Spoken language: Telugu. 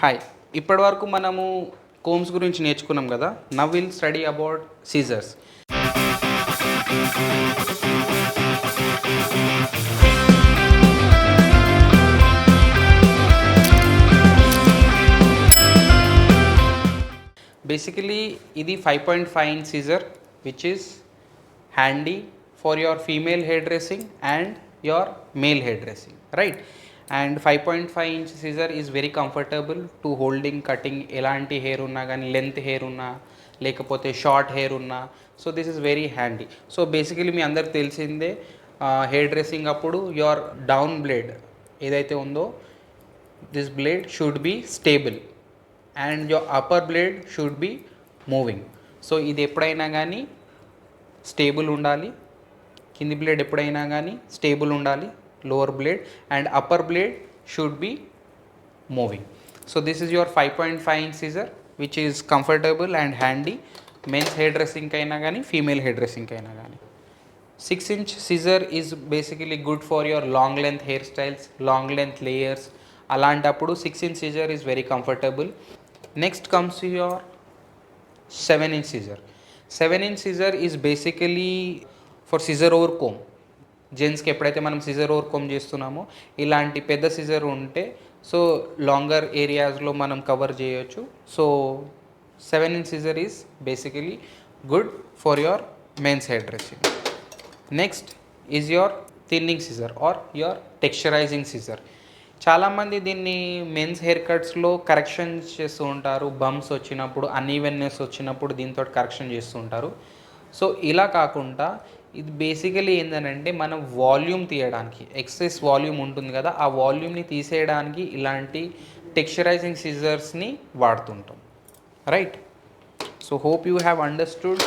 హాయ్, ఇప్పటివరకు మనము కోమ్స్ గురించి నేర్చుకున్నాం కదా. Now will study about scissors. Basically ఇది 5.5 inch scissor which is handy for your female hair dressing and your male hair dressing, right? And 5.5 inch scissor is very comfortable to holding, cutting. ఎలాంటి హెయిర్ ఉన్నా కానీ, లెంత్ హెయిర్ ఉన్నా లేకపోతే షార్ట్ హెయిర్ ఉన్నా, so this is very handy. So basically మీ అందరికి తెలిసిందే, హెయిర్ డ్రెస్సింగ్ అప్పుడు యువర్ డౌన్ బ్లేడ్ ఏదైతే ఉందో, this blade should be stable and your upper blade should be moving. So ఇది ఎప్పుడైనా కానీ స్టేబుల్ ఉండాలి. కింది బ్లేడ్ ఎప్పుడైనా కానీ స్టేబుల్ ఉండాలి, lower blade, and upper blade should be moving. So this is your 5.5 inch scissor which is comfortable and handy men's hairdressing kaina gani, female hairdressing kaina gani. 6 inch scissor is basically good for your long length hairstyles, long length layers. Alantappudu 6 inch scissor is very comfortable. Next comes to your 7 inch scissor. 7 inch scissor is basically for scissor over comb. జెంట్స్కి ఎప్పుడైతే మనం సిజర్ ఓవర్ కోమ్ చేస్తున్నామో, ఇలాంటి పెద్ద సిజర్ ఉంటే సో లాంగర్ ఏరియాస్లో మనం కవర్ చేయొచ్చు. So 7 inch scissor is basically good for your men's hair dressing. Next is your thinning scissor or your texturizing scissor. చాలామంది దీన్ని మెన్స్ హెయిర్ కట్స్లో కరెక్షన్స్ చేస్తూ ఉంటారు. బంప్స్ వచ్చినప్పుడు, అన్ఈవెన్నెస్ వచ్చినప్పుడు దీంతో కరెక్షన్ చేస్తూ ఉంటారు. సో ఇలా కాకుండా ఇది బేసికలీ ఏంటంటే మనం వాల్యూమ్ తీయడానికి, ఎక్సెస్ వాల్యూమ్ ఉంటుంది కదా, ఆ వాల్యూమ్ని తీసేయడానికి ఇలాంటి టెక్స్చరైజింగ్ సిజర్స్ని వాడుతుంటాం, right? So hope you have understood.